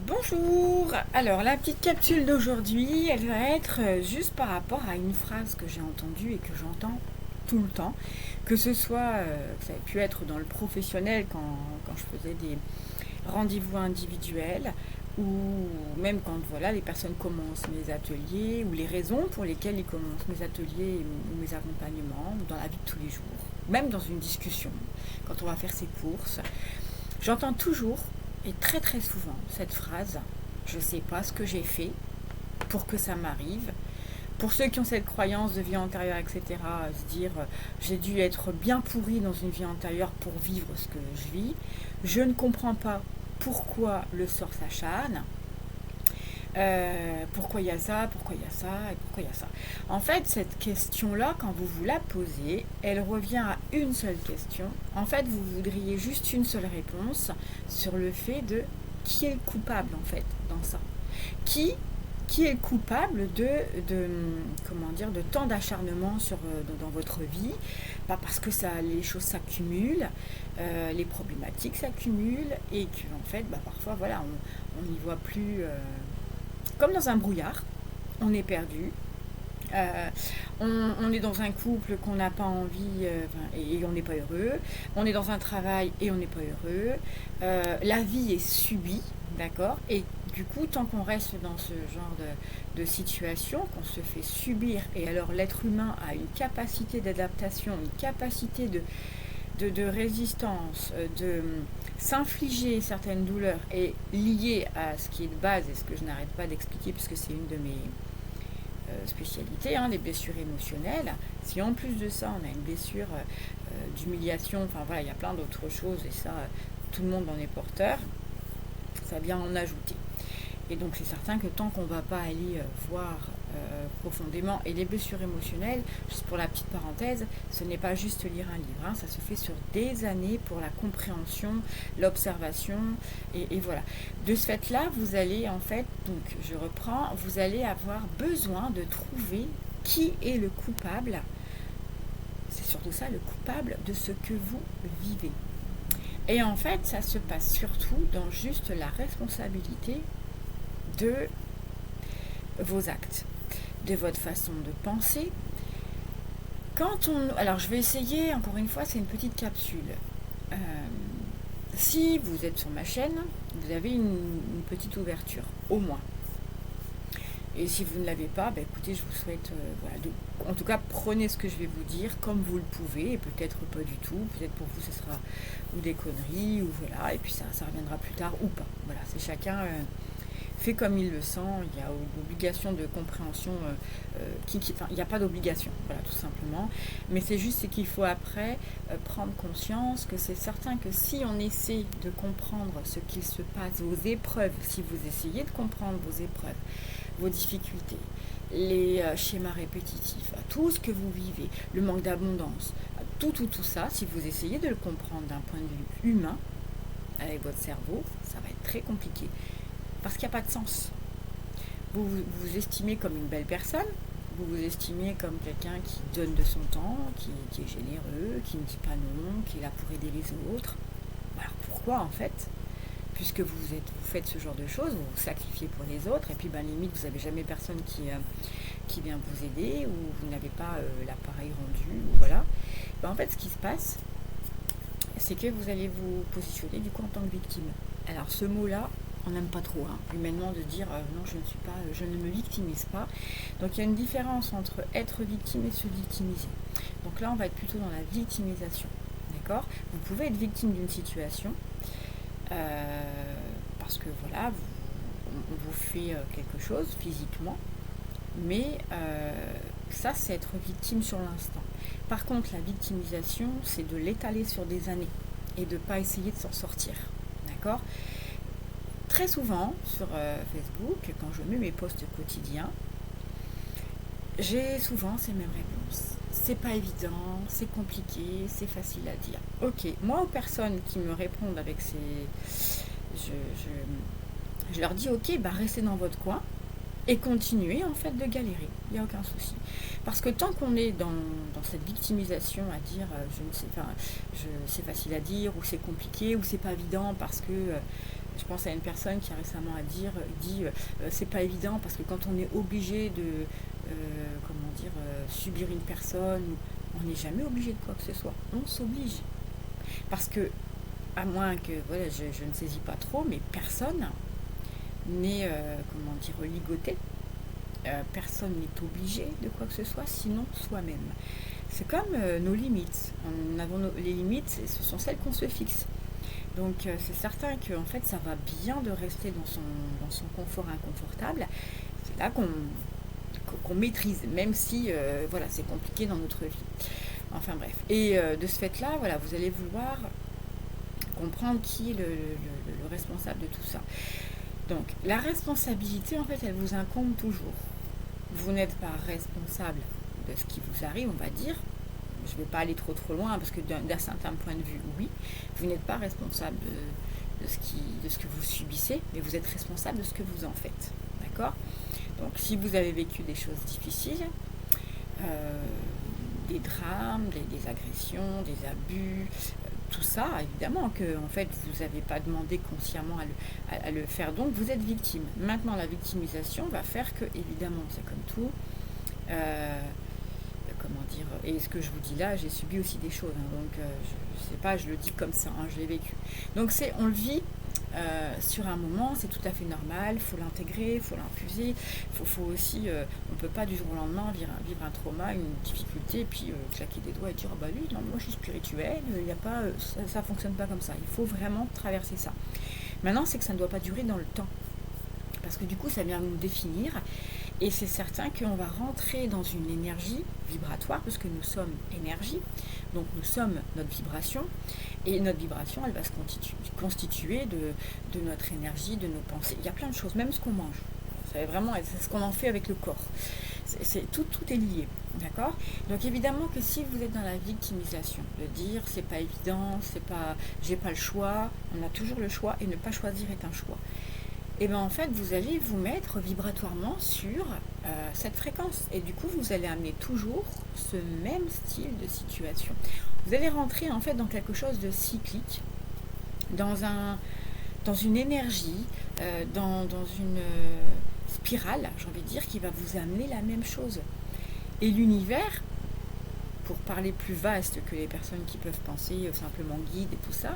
Bonjour. Alors la petite capsule d'aujourd'hui, elle va être juste par rapport à une phrase que j'ai entendue et que j'entends tout le temps, que ce soit, ça a pu être dans le professionnel quand je faisais des rendez-vous individuels, ou même quand voilà, les personnes commencent mes ateliers, ou les raisons pour lesquelles ils commencent mes ateliers ou mes accompagnements, ou dans la vie de tous les jours, même dans une discussion, quand on va faire ses courses. J'entends toujours et très très souvent cette phrase: je ne sais pas ce que j'ai fait pour que ça m'arrive. Pour ceux qui ont cette croyance de vie antérieure, etc., se dire j'ai dû être bien pourri dans une vie antérieure pour vivre ce que je vis. Je ne comprends pas pourquoi le sort s'acharne. Pourquoi il y a ça, pourquoi il y a ça, et pourquoi il y a ça. En fait, cette question-là, quand vous vous la posez, elle revient à une seule question. En fait, vous voudriez juste une seule réponse sur le fait de qui est le coupable, en fait, dans ça. Qui, qui est le coupable comment dire, de tant d'acharnement dans votre vie. Pas parce que les choses s'accumulent, les problématiques s'accumulent, et que en fait, parfois, voilà, on n'y voit plus... comme dans un brouillard, on est perdu. Euh, on est dans un couple qu'on n'a pas envie et on n'est pas heureux. On est dans un travail et on n'est pas heureux. La vie est subie, d'accord. Et du coup, tant qu'on reste dans ce genre de situation, qu'on se fait subir, et alors l'être humain a une capacité d'adaptation, une capacité de résistance, de s'infliger certaines douleurs est liée à ce qui est de base et ce que je n'arrête pas d'expliquer puisque c'est une de mes spécialités, les blessures émotionnelles. Si en plus de ça on a une blessure d'humiliation, enfin voilà, il y a plein d'autres choses et ça, tout le monde en est porteur, ça vient en ajouter. Et donc c'est certain que tant qu'on ne va pas aller voir profondément, et les blessures émotionnelles, juste pour la petite parenthèse, ce n'est pas juste lire un livre, ça se fait sur des années pour la compréhension, l'observation, et voilà. De ce fait-là, vous allez en fait, donc je reprends, vous allez avoir besoin de trouver qui est le coupable, c'est surtout ça, le coupable de ce que vous vivez. Et en fait, ça se passe surtout dans juste la responsabilité de vos actes, de votre façon de penser. Alors je vais essayer, encore une fois, c'est une petite capsule. Si vous êtes sur ma chaîne, vous avez une petite ouverture, au moins. Et si vous ne l'avez pas, écoutez, je vous souhaite, en tout cas, prenez ce que je vais vous dire comme vous le pouvez, et peut-être pas du tout, peut-être pour vous ce sera ou des conneries, ou voilà, et puis ça reviendra plus tard, ou pas. Voilà, c'est chacun... fait comme il le sent, il y a une obligation de compréhension, il n'y a pas d'obligation, voilà, tout simplement. Mais c'est juste qu'il faut après prendre conscience que c'est certain que si on essaie de comprendre ce qu'il se passe, vos épreuves, si vous essayez de comprendre vos épreuves, vos difficultés, les schémas répétitifs, tout ce que vous vivez, le manque d'abondance, tout ça, si vous essayez de le comprendre d'un point de vue humain, avec votre cerveau, ça va être très compliqué. Parce qu'il n'y a pas de sens. Vous vous estimez comme une belle personne, vous vous estimez comme quelqu'un qui donne de son temps, qui est généreux, qui ne dit pas non, qui est là pour aider les autres. Alors pourquoi en fait? Puisque vous faites ce genre de choses, vous vous sacrifiez pour les autres, et puis limite vous n'avez jamais personne qui vient vous aider, ou vous n'avez pas l'appareil rendu, ou voilà. En fait ce qui se passe, c'est que vous allez vous positionner du coup en tant que victime. Alors ce mot-là, on n'aime pas trop, humainement, de dire non, je ne me victimise pas. Donc il y a une différence entre être victime et se victimiser. Donc là, on va être plutôt dans la victimisation, d'accord? Vous pouvez être victime d'une situation parce que voilà, on vous fait quelque chose physiquement, mais ça, c'est être victime sur l'instant. Par contre, la victimisation, c'est de l'étaler sur des années et de ne pas essayer de s'en sortir, d'accord? Très souvent sur Facebook, quand je mets mes posts quotidiens, j'ai souvent ces mêmes réponses. C'est pas évident, c'est compliqué, c'est facile à dire. Ok, moi aux personnes qui me répondent avec ces... Je leur dis ok, restez dans votre coin et continuez en fait de galérer. Il n'y a aucun souci. Parce que tant qu'on est dans cette victimisation à dire je ne sais pas, c'est facile à dire, ou c'est compliqué, ou c'est pas évident parce que... Je pense à une personne qui a récemment dit c'est pas évident parce que quand on est obligé de subir une personne, on n'est jamais obligé de quoi que ce soit. On s'oblige. Parce que, à moins que, voilà, je ne saisis pas trop, mais personne n'est, ligoté. Personne n'est obligé de quoi que ce soit, sinon soi-même. C'est comme nos limites. Les limites, ce sont celles qu'on se fixe. Donc c'est certain que en fait ça va bien de rester dans son confort inconfortable. C'est là qu'on maîtrise, même si voilà, c'est compliqué dans notre vie. Enfin bref. Et de ce fait-là, voilà, vous allez vouloir comprendre qui est le responsable de tout ça. Donc la responsabilité, en fait, elle vous incombe toujours. Vous n'êtes pas responsable de ce qui vous arrive, on va dire. Je ne vais pas aller trop loin parce que d'un certain point de vue, oui, vous n'êtes pas responsable de ce que vous subissez, mais vous êtes responsable de ce que vous en faites. D'accord ? Donc si vous avez vécu des choses difficiles, des drames, des agressions, des abus, tout ça, évidemment que en fait vous n'avez pas demandé consciemment à le faire, donc vous êtes victime. Maintenant la victimisation va faire que, évidemment, c'est comme tout, et ce que je vous dis là, j'ai subi aussi des choses, hein, donc je sais pas, je le dis comme ça, hein, je l'ai vécu. Donc on le vit sur un moment, c'est tout à fait normal, il faut l'intégrer, il faut l'infuser, faut aussi, on ne peut pas du jour au lendemain vivre un trauma, une difficulté, et puis claquer des doigts et dire bah lui, non, moi je suis spirituelle, il y a pas, ça fonctionne pas comme ça, il faut vraiment traverser ça. Maintenant, c'est que ça ne doit pas durer dans le temps, parce que du coup ça vient nous définir. Et c'est certain qu'on va rentrer dans une énergie vibratoire, parce que nous sommes énergie, donc nous sommes notre vibration, et notre vibration, elle va se constituer de notre énergie, de nos pensées. Il y a plein de choses, même ce qu'on mange. C'est ce qu'on en fait avec le corps. Tout est lié, d'accord ? Donc évidemment que si vous êtes dans la victimisation, de dire c'est pas évident, j'ai pas le choix, on a toujours le choix, et ne pas choisir est un choix. Et bien en fait, vous allez vous mettre vibratoirement sur cette fréquence. Et du coup, vous allez amener toujours ce même style de situation. Vous allez rentrer en fait dans quelque chose de cyclique, dans une énergie, dans une spirale, j'ai envie de dire, qui va vous amener la même chose. Et l'univers, pour parler plus vaste que les personnes qui peuvent penser simplement guide et tout ça,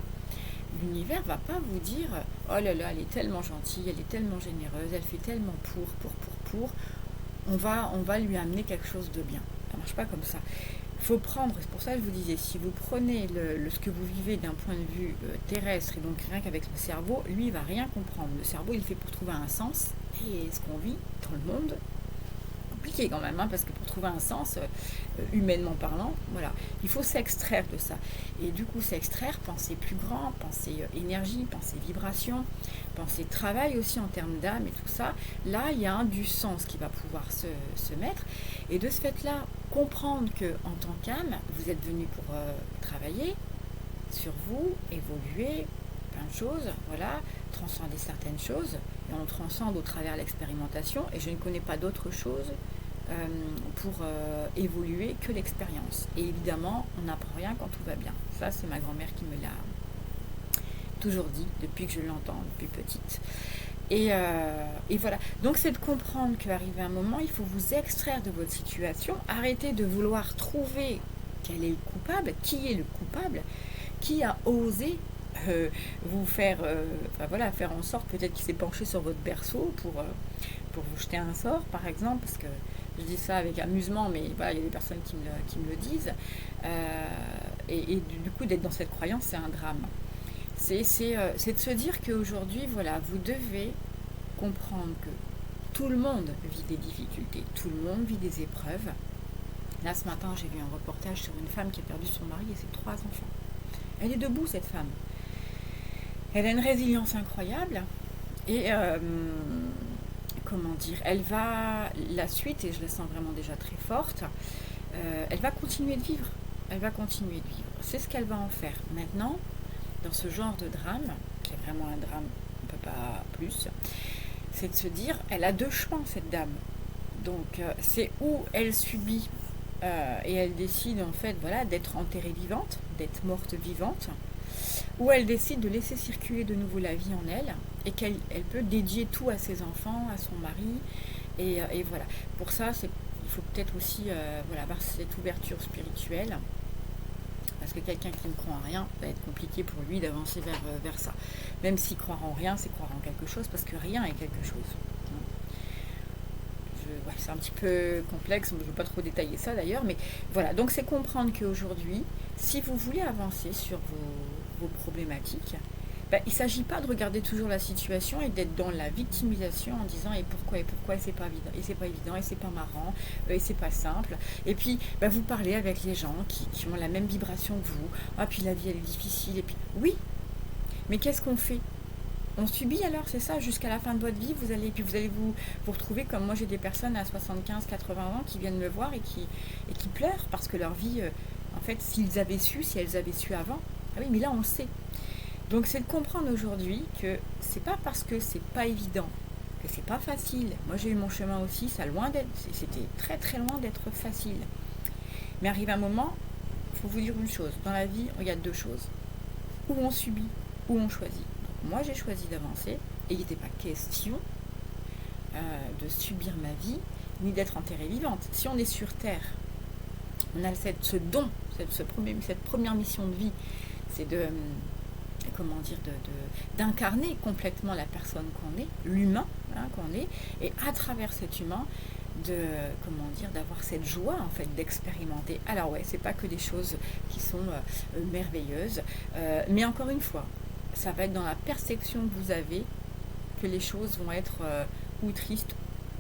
l'univers va pas vous dire oh là là, elle est tellement gentille, elle est tellement généreuse, elle fait tellement pour. On va lui amener quelque chose de bien. Ça marche pas comme ça. Il faut prendre, c'est pour ça que je vous disais, si vous prenez ce que vous vivez d'un point de vue terrestre, et donc rien qu'avec le cerveau, lui il va rien comprendre. Le cerveau il fait pour trouver un sens, et ce qu'on vit dans le monde, compliqué quand même, hein, parce que pour trouver un sens, humainement parlant, voilà, il faut s'extraire de ça. Et du coup, s'extraire, penser plus grand, penser énergie, penser vibration, penser travail aussi en termes d'âme et tout ça. Là, il y a du sens qui va pouvoir se mettre. Et de ce fait-là, comprendre que en tant qu'âme, vous êtes venu pour travailler sur vous, évoluer, plein de choses, voilà, transcender certaines choses. Et on transcende au travers de l'expérimentation. Et je ne connais pas d'autre chose pour évoluer que l'expérience. Et évidemment, on n'apprend rien quand tout va bien. Ça, c'est ma grand-mère qui me l'a toujours dit, depuis que je l'entends, depuis petite. Et voilà. Donc, c'est de comprendre qu'arrivé un moment, il faut vous extraire de votre situation, arrêter de vouloir trouver quel est le coupable, qui est le coupable, qui a osé vous faire, faire en sorte peut-être qu'il s'est penché sur votre berceau pour vous jeter un sort, par exemple, parce que je dis ça avec amusement, mais voilà, il y a des personnes qui me le disent. Et du coup, d'être dans cette croyance, c'est un drame. C'est de se dire qu'aujourd'hui, voilà, vous devez comprendre que tout le monde vit des difficultés, tout le monde vit des épreuves. Là, ce matin, j'ai vu un reportage sur une femme qui a perdu son mari et ses 3 enfants. Elle est debout, cette femme. Elle a une résilience incroyable. Et elle va, la suite, et je la sens vraiment déjà très forte, elle va continuer de vivre. C'est ce qu'elle va en faire. Maintenant, dans ce genre de drame, qui est vraiment un drame, on ne peut pas plus, c'est de se dire, elle a 2 chemins, cette dame. Donc, c'est où elle subit et elle décide, en fait, voilà, d'être enterrée vivante, d'être morte vivante, ou elle décide de laisser circuler de nouveau la vie en elle, et qu'elle peut dédier tout à ses enfants, à son mari, et voilà. Pour ça, il faut peut-être aussi voilà, avoir cette ouverture spirituelle, parce que quelqu'un qui ne croit en rien, va être compliqué pour lui d'avancer vers ça. Même si croire en rien, c'est croire en quelque chose, parce que rien est quelque chose. Ouais, c'est un petit peu complexe, je ne veux pas trop détailler ça d'ailleurs, mais voilà. Donc c'est comprendre qu'aujourd'hui, si vous voulez avancer sur vos problématiques, ben, il ne s'agit pas de regarder toujours la situation et d'être dans la victimisation en disant et pourquoi et c'est pas évident, et c'est pas évident, et c'est pas marrant, et c'est pas simple. Et puis ben, vous parlez avec les gens qui ont la même vibration que vous. Ah puis la vie elle est difficile, et puis oui, mais qu'est-ce qu'on fait? On subit alors, c'est ça, jusqu'à la fin de votre vie, vous allez vous retrouver comme moi, j'ai des personnes à 75, 80 ans qui viennent me voir et qui pleurent parce que leur vie, en fait, si elles avaient su avant, ah oui, mais là on le sait. Donc c'est de comprendre aujourd'hui que c'est pas parce que c'est pas évident, que c'est pas facile. Moi j'ai eu mon chemin aussi, c'était très très loin d'être facile. Mais arrive un moment, il faut vous dire une chose, dans la vie, il y a deux choses. Ou on subit, ou on choisit. Moi, j'ai choisi d'avancer et il n'était pas question de subir ma vie ni d'être enterrée vivante. Si on est sur Terre, on a ce don, cette première mission de vie, c'est d'incarner complètement la personne qu'on est, l'humain qu'on est, et à travers cet humain, d'avoir cette joie en fait d'expérimenter. Alors ouais, c'est pas que des choses qui sont merveilleuses, mais encore une fois, ça va être dans la perception que vous avez que les choses vont être ou tristes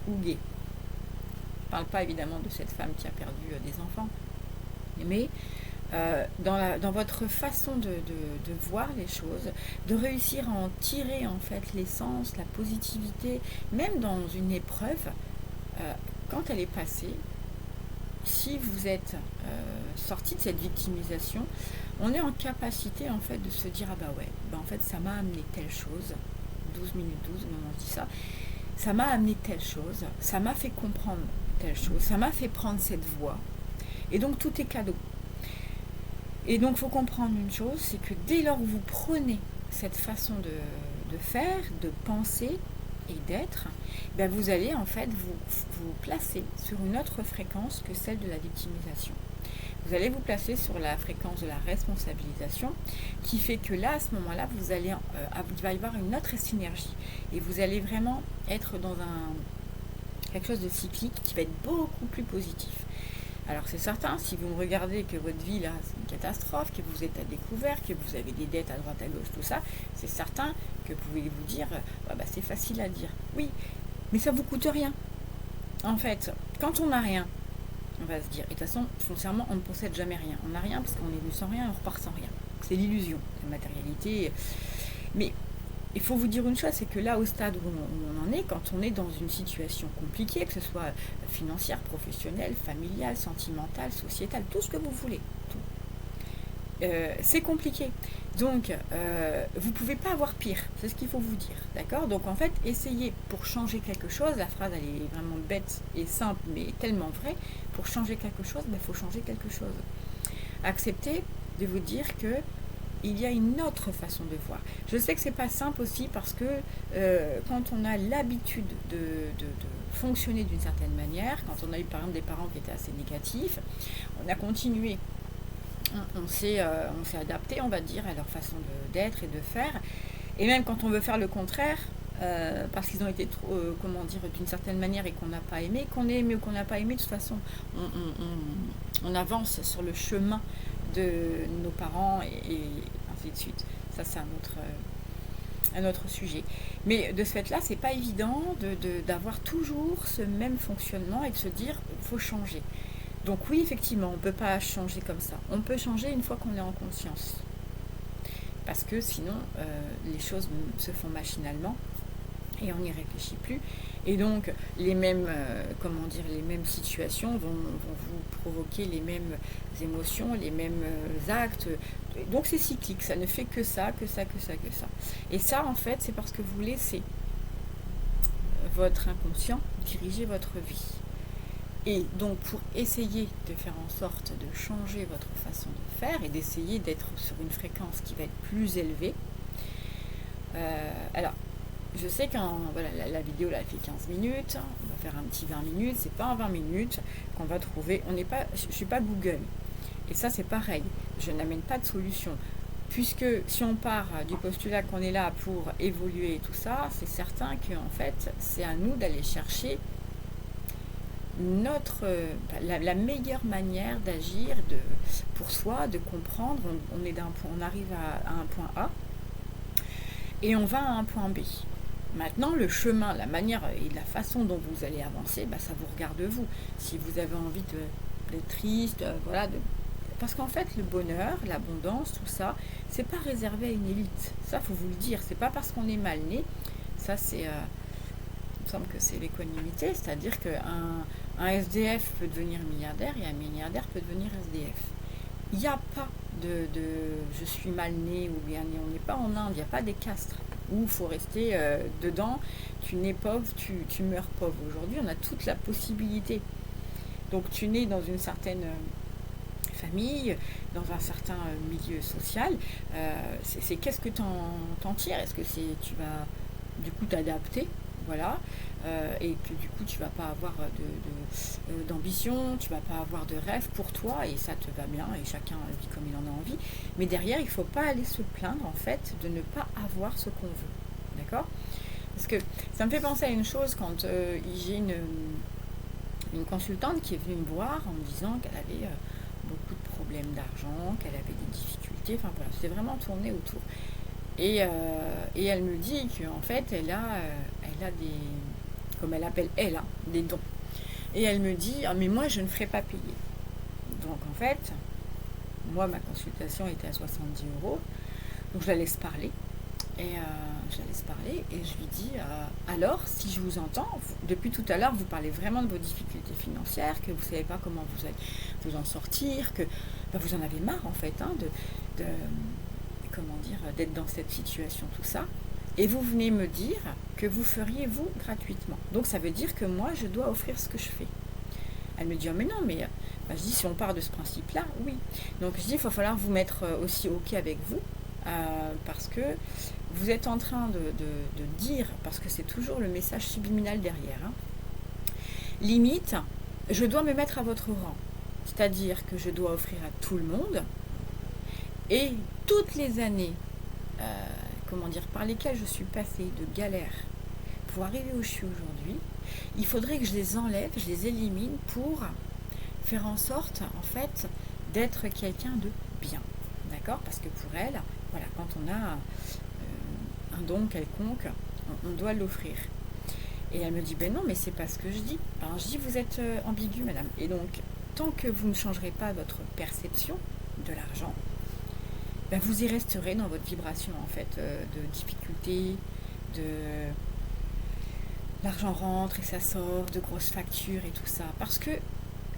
ou gaies. Je ne parle pas évidemment de cette femme qui a perdu des enfants, mais dans votre façon de voir les choses, de réussir à en tirer en fait l'essence, la positivité, même dans une épreuve, quand elle est passée, si vous êtes sorti de cette victimisation, on est en capacité en fait de se dire ah bah ouais, bah en fait ça m'a amené telle chose, 12 minutes 12, on dit ça m'a amené telle chose, ça m'a fait comprendre telle chose, ça m'a fait prendre cette voie, et donc tout est cadeau. Et donc il faut comprendre une chose, c'est que dès lors où vous prenez cette façon de faire, de penser et d'être, ben vous allez en fait vous placer sur une autre fréquence que celle de la victimisation. Vous allez vous placer sur la fréquence de la responsabilisation, qui fait que là, à ce moment-là, il va y avoir une autre synergie. Et vous allez vraiment être dans quelque chose de cyclique qui va être beaucoup plus positif. Alors c'est certain, si vous me regardez que votre vie, là, c'est une catastrophe, que vous êtes à découvert, que vous avez des dettes à droite, à gauche, tout ça, c'est certain que vous pouvez vous dire, c'est facile à dire. Oui, mais ça ne vous coûte rien. En fait, quand on n'a rien, on va se dire, et de toute façon, foncièrement, on ne possède jamais rien. On n'a rien parce qu'on est venu sans rien et on repart sans rien. C'est l'illusion, la matérialité. Mais il faut vous dire une chose, c'est que là, au stade où on en est, quand on est dans une situation compliquée, que ce soit financière, professionnelle, familiale, sentimentale, sociétale, tout ce que vous voulez, tout. C'est compliqué. Donc, vous ne pouvez pas avoir pire, c'est ce qu'il faut vous dire, d'accord? Donc, en fait, essayez pour changer quelque chose, la phrase, elle est vraiment bête et simple, mais tellement vraie, pour changer quelque chose, il faut changer quelque chose. Acceptez de vous dire que il y a une autre façon de voir. Je sais que c'est pas simple aussi parce que quand on a l'habitude de fonctionner d'une certaine manière, quand on a eu par exemple des parents qui étaient assez négatifs, on a continué. On s'est adapté, on va dire, à leur façon d'être et de faire. Et même quand on veut faire le contraire, parce qu'ils ont été trop, d'une certaine manière et qu'on n'a pas aimé, qu'on ait aimé ou qu'on n'a pas aimé, de toute façon, on avance sur le chemin de nos parents et ainsi de suite. Ça, c'est un autre sujet. Mais de ce fait-là, c'est pas évident d'avoir toujours ce même fonctionnement et de se dire, il faut changer. Donc oui, effectivement, on ne peut pas changer comme ça. On peut changer une fois qu'on est en conscience. Parce que sinon, les choses se font machinalement et on n'y réfléchit plus. Et donc, les mêmes situations vont vous provoquer les mêmes émotions, les mêmes actes. Donc c'est cyclique, ça ne fait que ça. Et ça, en fait, c'est parce que vous laissez votre inconscient diriger votre vie. Et donc, pour essayer de faire en sorte de changer votre façon de faire et d'essayer d'être sur une fréquence qui va être plus élevée, alors, je sais qu'en voilà, la vidéo là, elle fait 15 minutes, on va faire un petit 20 minutes, c'est pas en 20 minutes qu'on va trouver, on n'est pas, je suis pas Google. Et ça c'est pareil, je n'amène pas de solution. Puisque si on part du postulat qu'on est là pour évoluer et tout ça, c'est certain qu'en fait c'est à nous d'aller chercher la meilleure manière d'agir pour soi, de comprendre. On arrive à un point A et on va à un point B. Maintenant, le chemin, la manière et la façon dont vous allez avancer, ça vous regarde vous. Si vous avez envie d'être triste, voilà, parce qu'en fait, le bonheur, l'abondance, tout ça, c'est pas réservé à une élite. Ça, faut vous le dire. C'est pas parce qu'on est mal né. Ça, il me semble que c'est l'équanimité, c'est-à-dire qu'un SDF peut devenir milliardaire et un milliardaire peut devenir SDF. Il n'y a pas de je suis mal né ou bien né. On n'est pas en Inde, il n'y a pas des castres où il faut rester dedans. Tu nais pauvre, tu meurs pauvre. Aujourd'hui, on a toute la possibilité. Donc tu nais dans une certaine famille, dans un certain milieu social. C'est qu'est-ce que t'en tires? Est-ce que tu vas du coup t'adapter? Voilà. Et que du coup tu vas pas avoir d'ambition, tu vas pas avoir de rêve pour toi et ça te va bien et chacun vit comme il en a envie. Mais derrière, il faut pas aller se plaindre en fait de ne pas avoir ce qu'on veut. D'accord? Parce que ça me fait penser à une chose quand j'ai une consultante qui est venue me voir en me disant qu'elle avait beaucoup de problèmes d'argent, qu'elle avait des difficultés, enfin voilà, c'était vraiment tourné autour. Et elle me dit qu'en fait, elle a des, comme elle appelle des dons. Et elle me dit, ah, mais moi, je ne ferai pas payer. Donc en fait, moi, ma consultation était à 70 euros. Donc je la laisse parler. Et je lui dis, alors, si je vous entends, depuis tout à l'heure, vous parlez vraiment de vos difficultés financières, que vous ne savez pas comment vous allez vous en sortir, que vous en avez marre en fait, comment dire, d'être dans cette situation, tout ça. Et vous venez me dire que vous feriez vous gratuitement. Donc ça veut dire que moi, je dois offrir ce que je fais. Elle me dit, oh, mais non, mais je dis, si on part de ce principe-là, oui. Donc je dis, il va falloir vous mettre aussi OK avec vous, parce que vous êtes en train de dire, parce que c'est toujours le message subliminal derrière, limite, je dois me mettre à votre rang. C'est-à-dire que je dois offrir à tout le monde, et toutes les années, par lesquelles je suis passée de galère pour arriver où je suis aujourd'hui, il faudrait que je les enlève, je les élimine pour faire en sorte, en fait, d'être quelqu'un de bien. D'accord? Parce que pour elle, voilà, quand on a un don quelconque, on doit l'offrir. Et elle me dit, ben non, mais c'est pas ce que je dis. Alors je dis, vous êtes ambiguë, madame. Et donc, tant que vous ne changerez pas votre perception de l'argent, vous y resterez dans votre vibration, en fait, de difficulté, de l'argent rentre et ça sort, de grosses factures et tout ça. Parce que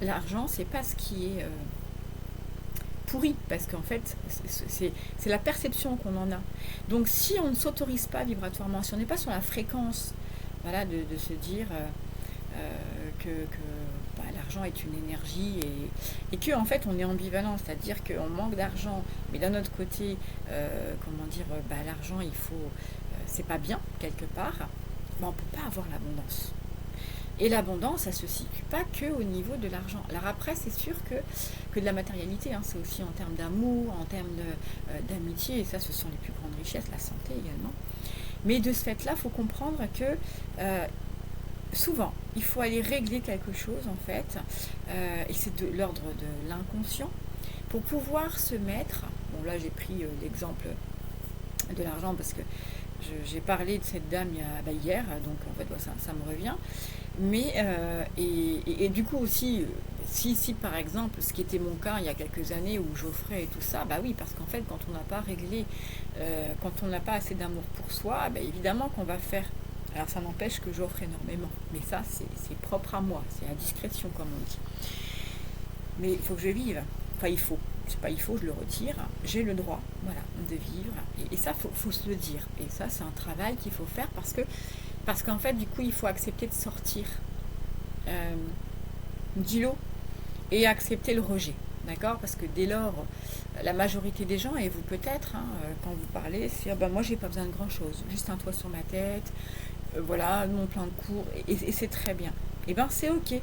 l'argent, c'est pas ce qui est pourri, parce qu'en fait, c'est la perception qu'on en a. Donc, si on ne s'autorise pas vibratoirement, si on n'est pas sur la fréquence, voilà, de se dire que l'argent est une énergie et que en fait on est ambivalent, c'est-à-dire qu'on manque d'argent, mais d'un autre côté, l'argent, il faut, c'est pas bien quelque part, on peut pas avoir l'abondance. Et l'abondance, ça se situe pas que au niveau de l'argent. Alors après, c'est sûr que de la matérialité, c'est aussi en termes d'amour, en termes d'amitié, et ça, ce sont les plus grandes richesses, la santé également. Mais de ce fait-là, il faut comprendre que souvent, il faut aller régler quelque chose, en fait, et c'est de l'ordre de l'inconscient, pour pouvoir se mettre, bon là j'ai pris l'exemple de l'argent parce que j'ai parlé de cette dame hier, donc en fait ça me revient, mais et du coup aussi, si par exemple, ce qui était mon cas il y a quelques années où j'offrais et tout ça, oui, parce qu'en fait quand on n'a pas réglé, quand on n'a pas assez d'amour pour soi, évidemment qu'on va faire. Alors ça n'empêche que j'offre énormément, mais ça c'est propre à moi, c'est à discrétion comme on dit. Mais il faut que je vive, c'est pas il faut, je le retire, j'ai le droit, voilà, de vivre, et ça faut se le dire, et ça c'est un travail qu'il faut faire parce qu'en fait du coup il faut accepter de sortir du lot et accepter le rejet, d'accord, parce que dès lors la majorité des gens, et vous peut-être, hein, quand vous parlez, c'est moi j'ai pas besoin de grand chose, juste un toit sur ma tête, voilà, mon plan de cours, et c'est très bien. Et ben c'est ok,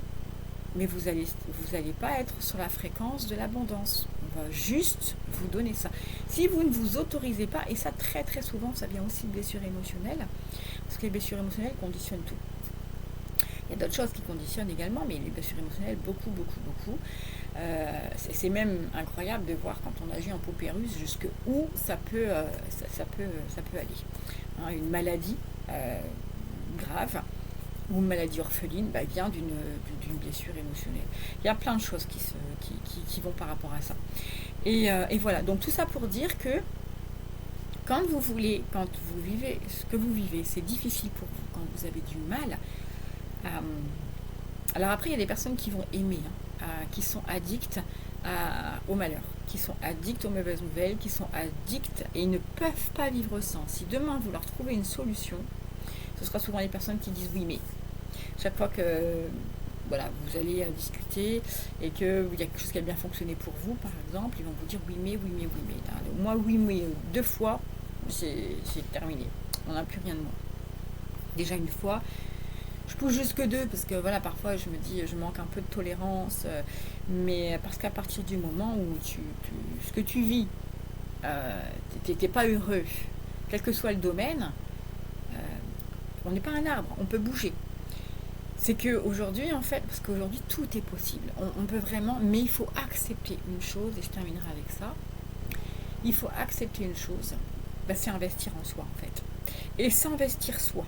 mais vous allez pas être sur la fréquence de l'abondance. On va juste vous donner ça. Si vous ne vous autorisez pas, et ça très très souvent, ça vient aussi de blessures émotionnelles, parce que les blessures émotionnelles conditionnent tout. Il y a d'autres choses qui conditionnent également, mais les blessures émotionnelles, beaucoup, beaucoup, beaucoup. C'est même incroyable de voir quand on agit en paupérus jusqu'où ça peut aller. Hein, une maladie grave ou une maladie orpheline vient d'une blessure émotionnelle. Il y a plein de choses qui vont par rapport à ça. Et voilà, donc tout ça pour dire que quand vous vivez ce que vous vivez, c'est difficile pour vous, quand vous avez du mal. Alors après, il y a des personnes qui vont aimer, qui sont addictes au malheur, qui sont addicts aux mauvaises nouvelles, qui sont addicts et ils ne peuvent pas vivre sans. Si demain vous leur trouvez une solution, ce sera souvent les personnes qui disent oui mais. Chaque fois que vous allez discuter et qu'il y a quelque chose qui a bien fonctionné pour vous, par exemple, ils vont vous dire oui mais, oui mais, oui mais. Moi oui mais 2 fois, c'est terminé. On n'a plus rien de moi. Déjà une fois, je pousse jusque 2 parce que parfois je me dis je manque un peu de tolérance, mais parce qu'à partir du moment où ce que tu vis, t'es pas heureux, quel que soit le domaine, on n'est pas un arbre, on peut bouger. C'est qu'aujourd'hui, en fait, parce qu'aujourd'hui tout est possible, on peut vraiment, mais il faut accepter une chose, et je terminerai avec ça, il faut accepter une chose, c'est investir en soi en fait, et s'investir soi.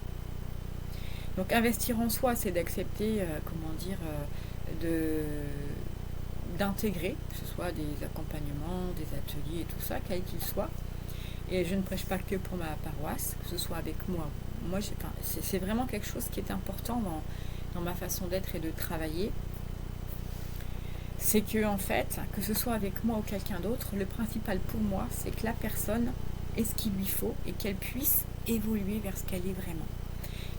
Donc investir en soi, c'est d'accepter, d'intégrer, que ce soit des accompagnements, des ateliers et tout ça, quel qu'il soit. Et je ne prêche pas que pour ma paroisse, que ce soit avec moi. C'est vraiment quelque chose qui est important dans ma façon d'être et de travailler. C'est que en fait, que ce soit avec moi ou quelqu'un d'autre, le principal pour moi, c'est que la personne ait ce qu'il lui faut et qu'elle puisse évoluer vers ce qu'elle est vraiment.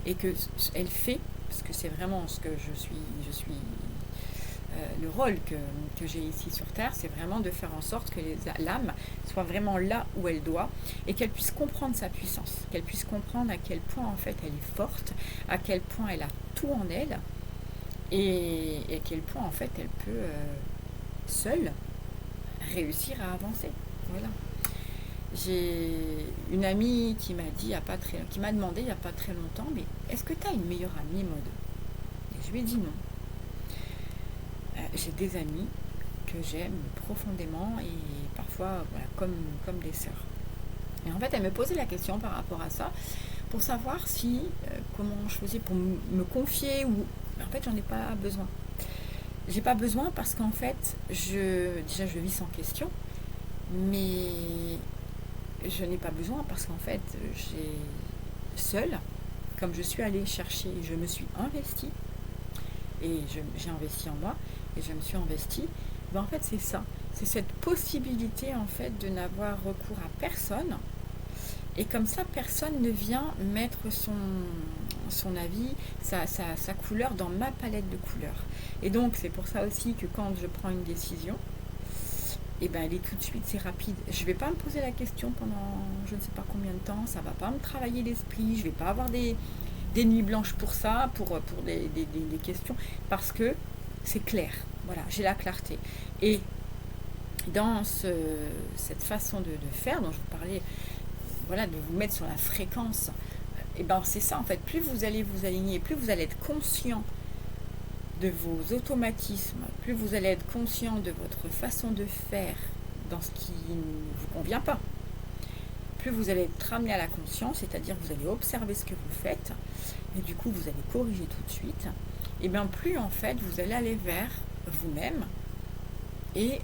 Et qu'elle fait, parce que c'est vraiment ce que je suis le rôle que j'ai ici sur Terre, c'est vraiment de faire en sorte que l'âme soit vraiment là où elle doit et qu'elle puisse comprendre sa puissance, qu'elle puisse comprendre à quel point en fait elle est forte, à quel point elle a tout en elle et à quel point en fait elle peut seule réussir à avancer. Voilà. J'ai une amie qui m'a demandé il n'y a pas très longtemps, mais est-ce que tu as une meilleure amie, Maud? Et je lui ai dit non. J'ai des amis que j'aime profondément et parfois comme des sœurs. Et en fait, elle me posait la question par rapport à ça, pour savoir comment je faisais pour me confier ou... En fait, j'en ai pas besoin. J'ai pas besoin parce qu'en fait, déjà je vis sans question, mais je n'ai pas besoin parce qu'en fait, seule, comme je suis allée chercher, je me suis investie et j'ai investi en moi et je me suis investie, en fait c'est ça, c'est cette possibilité en fait de n'avoir recours à personne et comme ça personne ne vient mettre son avis, sa couleur dans ma palette de couleurs. Et donc c'est pour ça aussi que quand je prends une décision, elle est tout de suite, c'est rapide. Je ne vais pas me poser la question pendant je ne sais pas combien de temps, ça ne va pas me travailler l'esprit, je ne vais pas avoir des nuits blanches pour ça, pour des questions, parce que c'est clair. Voilà, j'ai la clarté. Et dans cette façon de faire dont je vous parlais, de vous mettre sur la fréquence, c'est ça en fait. Plus vous allez vous aligner, plus vous allez être conscient de vos automatismes, plus vous allez être conscient de votre façon de faire dans ce qui ne vous convient pas, plus vous allez être ramené à la conscience, c'est-à-dire que vous allez observer ce que vous faites, et du coup vous allez corriger tout de suite, et plus en fait vous allez aller vers vous-même, et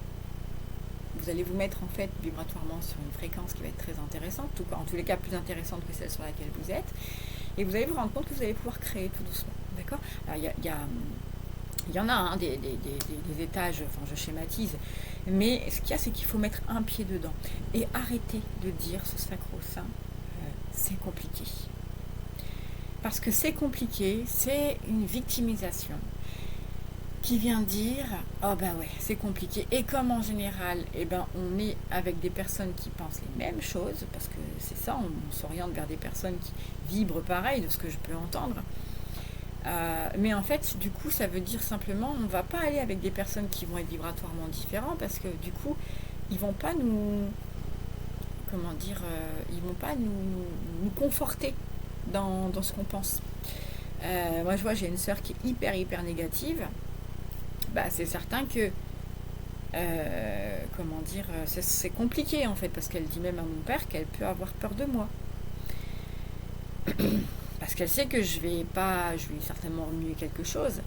vous allez vous mettre en fait vibratoirement sur une fréquence qui va être très intéressante, en tous les cas plus intéressante que celle sur laquelle vous êtes, et vous allez vous rendre compte que vous allez pouvoir créer tout doucement, d'accord? Alors il y en a des étages, je schématise, mais ce qu'il y a, c'est qu'il faut mettre un pied dedans et arrêter de dire ce sacro-saint, c'est compliqué. Parce que c'est compliqué, c'est une victimisation qui vient dire oh bah ouais c'est compliqué, et comme en général on est avec des personnes qui pensent les mêmes choses, parce que c'est ça, on s'oriente vers des personnes qui vibrent pareil de ce que je peux entendre. Mais en fait du coup ça veut dire simplement on va pas aller avec des personnes qui vont être vibratoirement différents, parce que du coup ils vont pas nous ils vont pas nous conforter dans ce qu'on pense. Moi je vois, j'ai une sœur qui est hyper négative. C'est certain que c'est compliqué en fait, parce qu'elle dit même à mon père qu'elle peut avoir peur de moi, parce qu'elle sait que je vais certainement remuer quelque chose,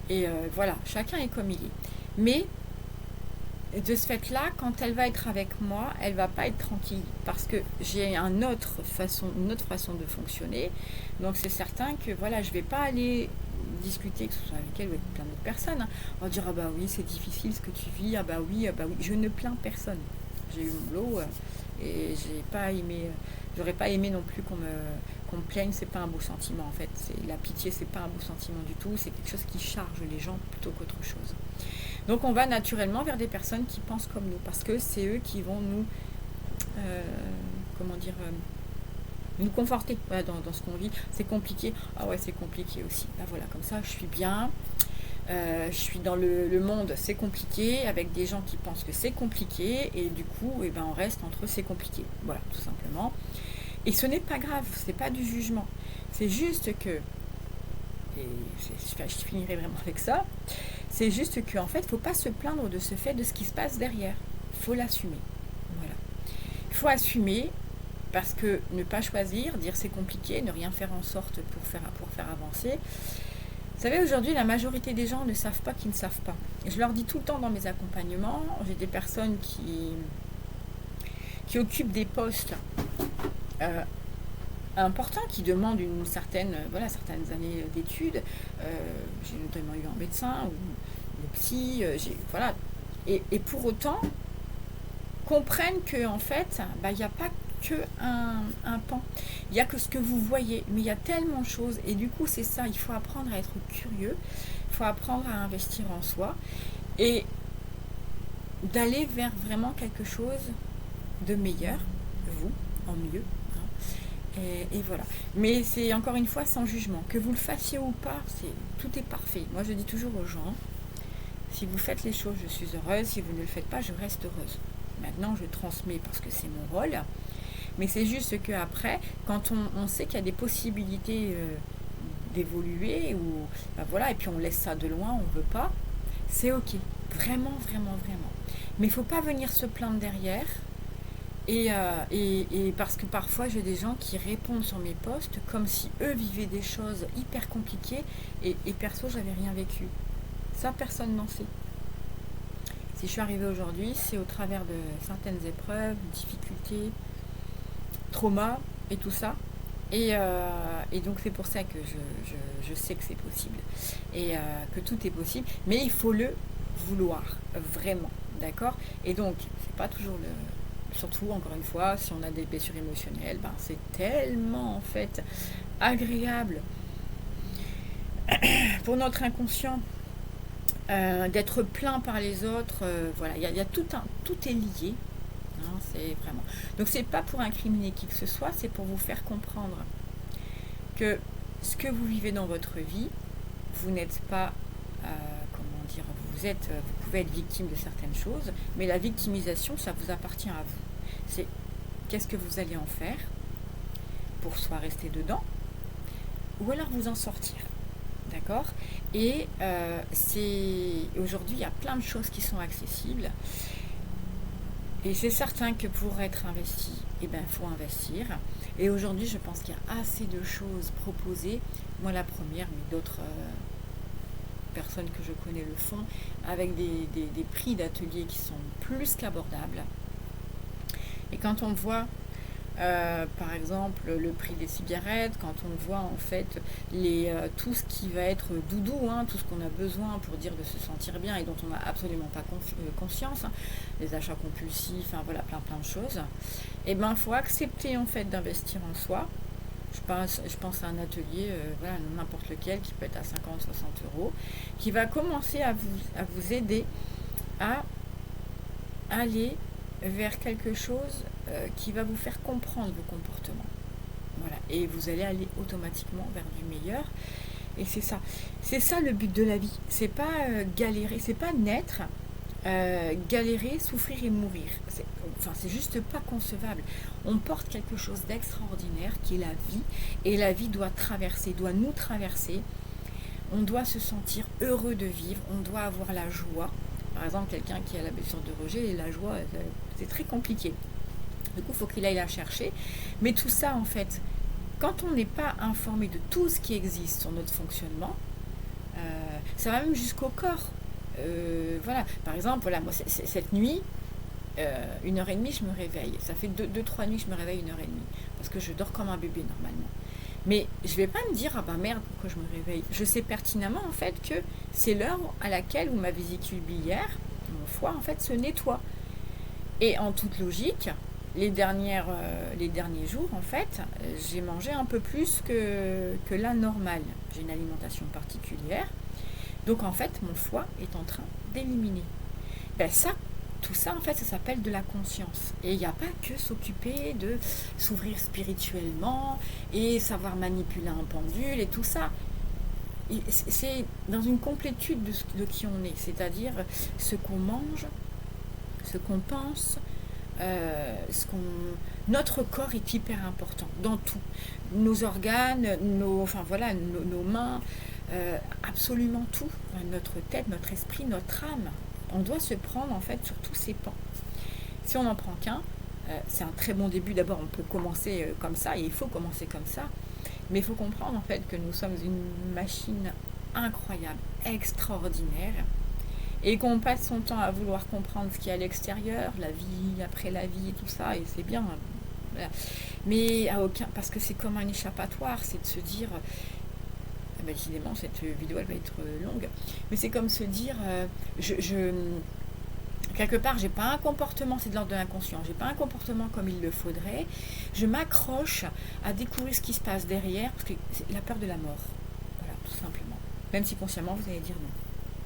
et voilà, chacun est comme il est. Mais de ce fait-là, quand elle va être avec moi, elle va pas être tranquille, parce que j'ai une autre façon de fonctionner. Donc c'est certain que voilà, je vais pas aller discuter, que ce soit avec elle ou avec plein d'autres personnes, hein. On va dire ah bah oui c'est difficile ce que tu vis, ah bah oui. Je ne plains personne. J'ai eu mon lot, et j'aurais pas aimé non plus qu'on me plaigne. C'est pas un beau sentiment en fait. La pitié, c'est pas un beau sentiment du tout. C'est quelque chose qui charge les gens plutôt qu'autre chose. Donc on va naturellement vers des personnes qui pensent comme nous, parce que c'est eux qui vont nous nous conforter, voilà, dans ce qu'on vit. C'est compliqué, ah ouais c'est compliqué aussi, voilà, comme ça je suis bien, je suis dans le monde, c'est compliqué, avec des gens qui pensent que c'est compliqué, et du coup on reste entre c'est compliqué, voilà, tout simplement. Et ce n'est pas grave, c'est pas du jugement, c'est juste que, et je finirai vraiment avec ça, c'est juste qu'en fait, il ne faut pas se plaindre de ce fait, de ce qui se passe derrière. Il faut l'assumer. Voilà. Il faut assumer, parce que ne pas choisir, dire c'est compliqué, ne rien faire en sorte pour faire avancer. Vous savez, aujourd'hui, la majorité des gens ne savent pas qu'ils ne savent pas. Et je leur dis tout le temps dans mes accompagnements, j'ai des personnes qui occupent des postes importants, qui demandent certaines années d'études. J'ai notamment eu un médecin ou le psy, voilà. Et pour autant, comprennent que en fait, il n'y a pas que un pan. Il n'y a que ce que vous voyez, mais il y a tellement de choses. Et du coup, c'est ça, il faut apprendre à être curieux, il faut apprendre à investir en soi, et d'aller vers vraiment quelque chose de meilleur, vous, en mieux. Et voilà. Mais c'est encore une fois sans jugement. Que vous le fassiez ou pas, tout est parfait. Moi, je dis toujours aux gens, si vous faites les choses, je suis heureuse. Si vous ne le faites pas, je reste heureuse. Maintenant, je transmets parce que c'est mon rôle. Mais c'est juste qu'après, quand on sait qu'il y a des possibilités d'évoluer, et puis on laisse ça de loin, on ne veut pas, c'est ok. Vraiment. Mais il ne faut pas venir se plaindre derrière. Et parce que parfois j'ai des gens qui répondent sur mes posts comme si eux vivaient des choses hyper compliquées, et perso j'avais rien vécu. Ça, personne n'en sait. Si je suis arrivée aujourd'hui, c'est au travers de certaines épreuves, difficultés, traumas et tout ça. Et donc c'est pour ça que je sais que c'est possible, et que tout est possible, mais il faut le vouloir vraiment, d'accord. Et donc c'est pas toujours surtout, encore une fois, si on a des blessures émotionnelles, c'est tellement en fait agréable pour notre inconscient d'être plaint par les autres. Voilà, il y a tout est lié, hein, c'est vraiment. Donc c'est pas pour incriminer qui que ce soit, c'est pour vous faire comprendre que ce que vous vivez dans votre vie, vous n'êtes pas vous pouvez être victime de certaines choses, mais la victimisation, ça vous appartient à vous. C'est qu'est-ce que vous allez en faire pour soit rester dedans, ou alors vous en sortir. D'accord. Et aujourd'hui, il y a plein de choses qui sont accessibles. Et c'est certain que pour être investi, il faut investir. Et aujourd'hui, je pense qu'il y a assez de choses proposées. Moi, la première, mais d'autres personnes que je connais le font, avec des prix d'ateliers qui sont plus qu'abordables. Et quand on voit par exemple le prix des cigarettes, quand on voit en fait tout ce qui va être doudou, hein, tout ce qu'on a besoin pour dire de se sentir bien et dont on n'a absolument pas conscience, hein, les achats compulsifs, voilà, plein de choses, et faut accepter en fait d'investir en soi. Je pense à un atelier, voilà, n'importe lequel, qui peut être à 50, 60 euros, qui va commencer à vous aider à aller vers quelque chose qui va vous faire comprendre vos comportements. Voilà. Et vous allez aller automatiquement vers du meilleur. Et c'est ça le but de la vie. C'est pas galérer, c'est pas naître, galérer, souffrir et mourir. C'est juste pas concevable. On porte quelque chose d'extraordinaire qui est la vie, et la vie doit nous traverser. On doit se sentir heureux de vivre, on doit avoir la joie. Par exemple, quelqu'un qui a la blessure de rejet, la joie, c'est très compliqué. Du coup, il faut qu'il aille la chercher. Mais tout ça, en fait, quand on n'est pas informé de tout ce qui existe sur notre fonctionnement, ça va même jusqu'au corps. Voilà. Par exemple, voilà, moi, cette nuit, 1h30, je me réveille. Ça fait 2-3 nuits que je me réveille 1h30. Parce que je dors comme un bébé, normalement. Mais je ne vais pas me dire, ah bah merde, pourquoi je me réveille. Je sais pertinemment, en fait, que c'est l'heure à laquelle où ma vésicule biliaire, mon foie, en fait, se nettoie. Et en toute logique, les derniers jours, en fait, j'ai mangé un peu plus que la normale. J'ai une alimentation particulière. Donc, en fait, mon foie est en train d'éliminer. Ben tout ça, en fait, ça s'appelle de la conscience. Et il n'y a pas que s'occuper de s'ouvrir spirituellement et savoir manipuler un pendule et tout ça. C'est dans une complétude de qui on est, c'est-à-dire ce qu'on mange, ce qu'on pense, notre corps est hyper important dans tout. Nos organes, nos mains, absolument tout. Notre tête, notre esprit, notre âme. On doit se prendre en fait sur tous ces pans. Si on n'en prend qu'un, c'est un très bon début. D'abord, on peut commencer comme ça, et il faut commencer comme ça. Mais il faut comprendre en fait que nous sommes une machine incroyable, extraordinaire, et qu'on passe son temps à vouloir comprendre ce qu'il y a à l'extérieur, la vie après la vie et tout ça, et c'est bien. Voilà. Mais parce que c'est comme un échappatoire, c'est de se dire, décidément cette vidéo elle va être longue, mais c'est comme se dire, quelque part j'ai pas un comportement, c'est de l'ordre de l'inconscient, j'ai pas un comportement comme il le faudrait, je m'accroche à découvrir ce qui se passe derrière, parce que c'est la peur de la mort, voilà, tout simplement, même si consciemment vous allez dire non,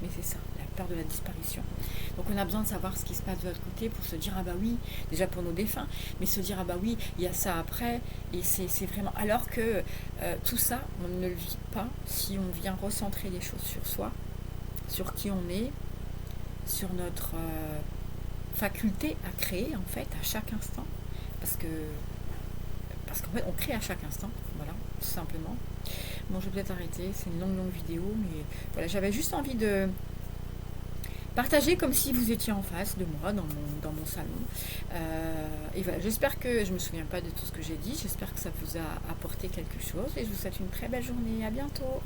mais c'est ça, la peur de la disparition. Donc on a besoin de savoir ce qui se passe de l'autre côté pour se dire, ah bah oui, déjà pour nos défunts, mais se dire, ah bah oui, il y a ça après, et c'est vraiment, alors que tout ça, on ne le vit pas si on vient recentrer les choses sur soi, sur qui on est, sur notre faculté à créer en fait à chaque instant, parce qu'en fait on crée à chaque instant, voilà, tout simplement. Bon, je vais peut-être arrêter, c'est une longue vidéo, mais voilà, j'avais juste envie de partager comme si vous étiez en face de moi dans mon salon. Et voilà, j'espère que je me souviens pas de tout ce que j'ai dit, j'espère que ça vous a apporté quelque chose, et je vous souhaite une très belle journée, à bientôt.